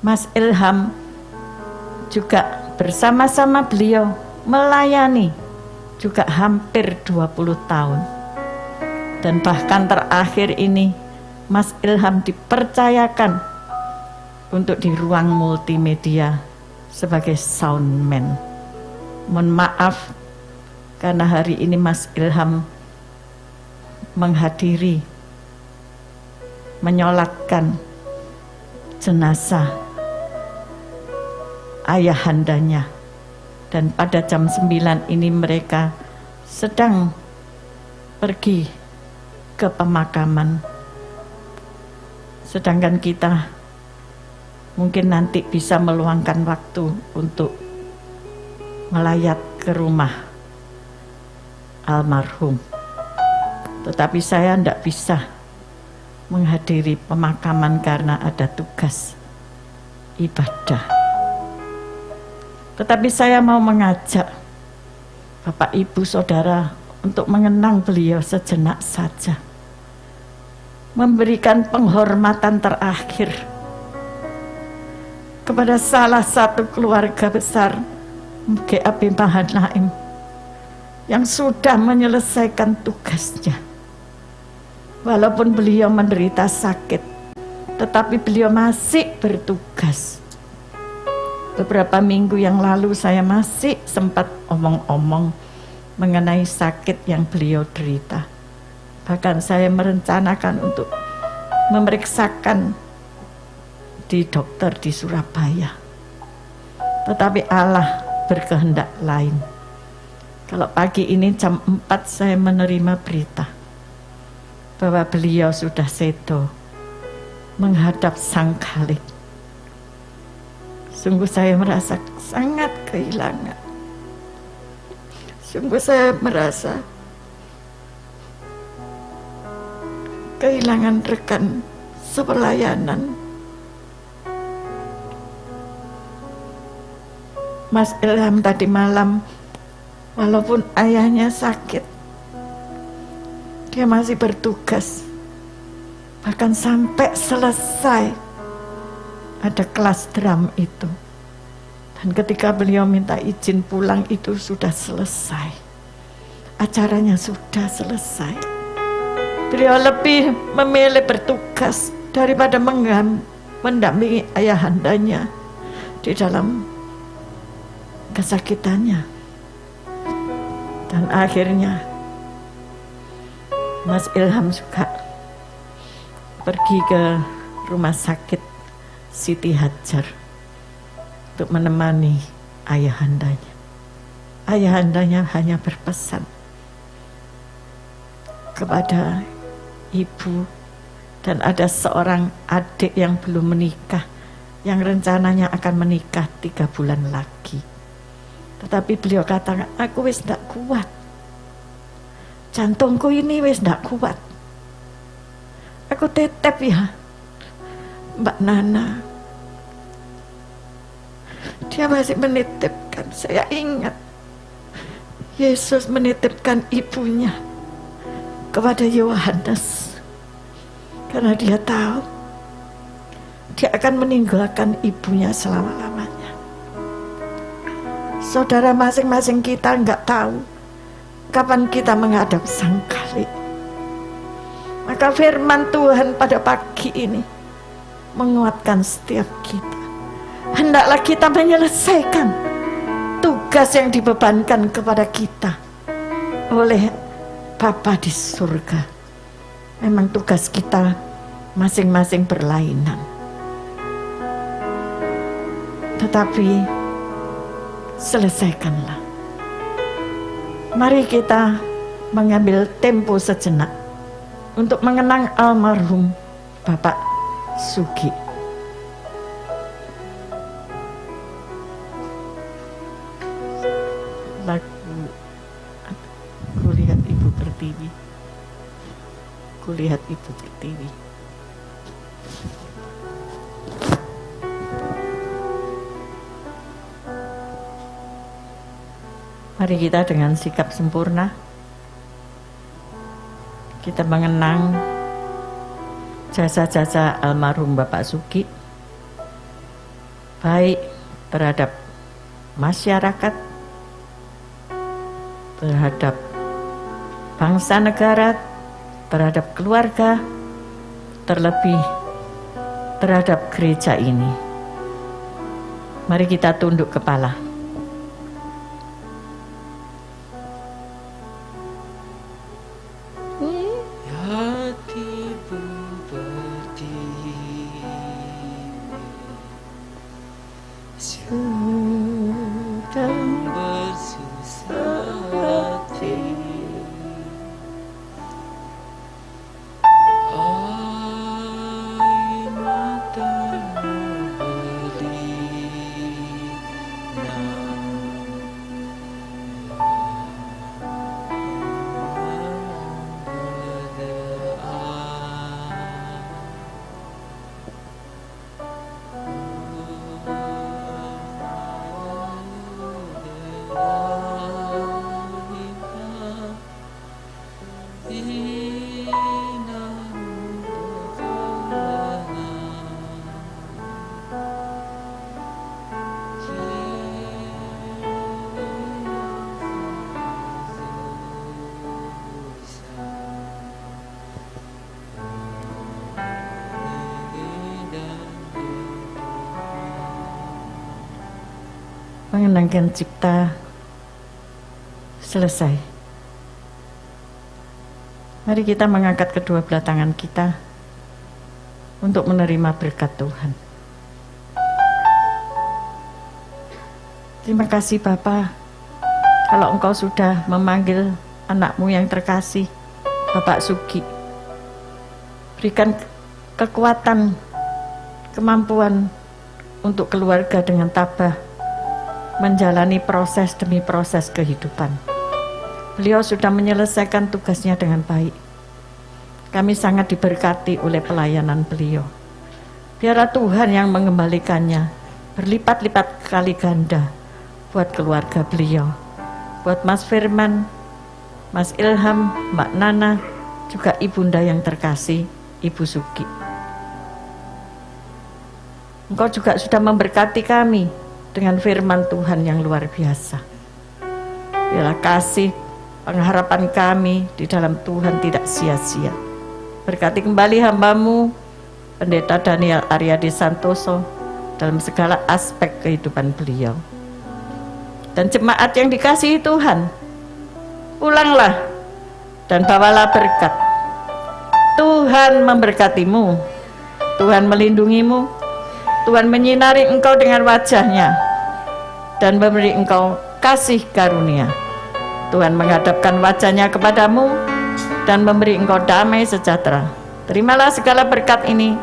Mas Ilham juga bersama-sama beliau melayani juga hampir 20 tahun. Dan bahkan terakhir ini Mas Ilham dipercayakan untuk di ruang multimedia sebagai soundman. Mohon maaf karena hari ini Mas Ilham menghadiri, menyolatkan jenazah ayahandanya. Dan pada jam 9 ini mereka sedang pergi ke pemakaman. Sedangkan kita mungkin nanti bisa meluangkan waktu untuk melayat ke rumah almarhum. Tetapi saya tidak bisa menghadiri pemakaman karena ada tugas ibadah. Tetapi saya mau mengajak Bapak, Ibu, Saudara untuk mengenang beliau sejenak saja. Memberikan penghormatan terakhir kepada salah satu keluarga besar GAP Mahanaim yang sudah menyelesaikan tugasnya. Walaupun beliau menderita sakit, tetapi beliau masih bertugas. Beberapa minggu yang lalu saya masih sempat omong-omong mengenai sakit yang beliau derita. Bahkan saya merencanakan untuk memeriksakan di dokter di Surabaya. Tetapi Allah berkehendak lain. Kalau pagi ini jam 4 saya menerima berita bahwa beliau sudah sedo menghadap Sang Khalik. Sungguh saya merasa sangat kehilangan. Sungguh saya merasa kehilangan rekan sepelayanan. Mas Ilham tadi malam, walaupun ayahnya sakit, dia masih bertugas. Bahkan sampai selesai ada kelas drum itu. Dan ketika beliau minta izin pulang itu sudah selesai. Acaranya sudah selesai. Beliau lebih memilih bertugas daripada mendampingi ayahandanya di dalam kesakitannya. Dan akhirnya Mas Ilham juga pergi ke rumah sakit Siti Hajar untuk menemani ayahandanya. Ayahandanya hanya berpesan kepada ibu dan ada seorang adik yang belum menikah, yang rencananya akan menikah 3 bulan lagi. Tetapi beliau katakan, aku wis ndak kuat, jantungku ini wis ndak kuat, aku tetep ya Mbak Nana. Dia masih menitipkan, saya ingat Yesus menitipkan ibunya kepada Yohanes karena dia tahu dia akan meninggalkan ibunya selama-lamanya. Saudara, masing-masing kita nggak tahu kapan kita menghadap Sang Khalik. Maka firman Tuhan pada pagi ini menguatkan setiap kita. Hendaklah kita menyelesaikan tugas yang dibebankan kepada kita oleh Bapa di surga. Memang tugas kita masing-masing berlainan, tetapi selesaikanlah. Mari kita mengambil tempo sejenak untuk mengenang almarhum Bapak Sugi. Lagu Kulihat Ibu Pertiwi, Kulihat Ibu Pertiwi. Mari kita dengan sikap sempurna kita mengenang jasa-jasa almarhum Bapak Sugi, baik terhadap masyarakat, terhadap bangsa negara, terhadap keluarga, terlebih terhadap gereja ini. Mari kita tunduk kepala. Hatiku berdiri Sedang bersusah hati. Air matamu mengenangkan cipta selesai. Mari kita mengangkat kedua belah tangan kita untuk menerima berkat Tuhan. Terima kasih Bapa, kalau Engkau sudah memanggil anakmu yang terkasih, Bapak Sugi. Berikan kekuatan, kemampuan untuk keluarga dengan tabah menjalani proses demi proses kehidupan. Beliau sudah menyelesaikan tugasnya dengan baik. Kami sangat diberkati oleh pelayanan beliau. Biarlah Tuhan yang mengembalikannya berlipat-lipat kali ganda buat keluarga beliau, buat Mas Firman, Mas Ilham, Mbak Nana, juga ibunda yang terkasih, Ibu Sugi. Engkau juga sudah memberkati kami dengan firman Tuhan yang luar biasa. Biarlah kasih pengharapan kami di dalam Tuhan tidak sia-sia. Berkati kembali hamba-Mu, Pendeta Daniel Aryadi Santoso, dalam segala aspek kehidupan beliau. Dan jemaat yang dikasihi Tuhan, pulanglah dan bawalah berkat. Tuhan memberkatimu, Tuhan melindungimu, Tuhan menyinari engkau dengan wajah-Nya dan memberi engkau kasih karunia. Tuhan menghadapkan wajah-Nya kepadamu dan memberi engkau damai sejahtera. Terimalah segala berkat ini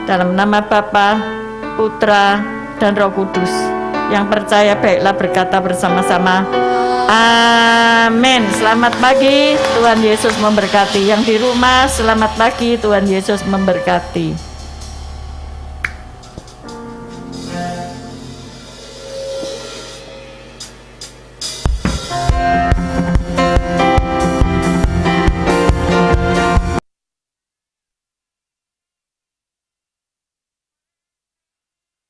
dalam nama Bapa, Putra, dan Roh Kudus. Yang percaya baiklah berkata bersama-sama, amin. Selamat pagi, Tuhan Yesus memberkati. Yang di rumah, selamat pagi, Tuhan Yesus memberkati.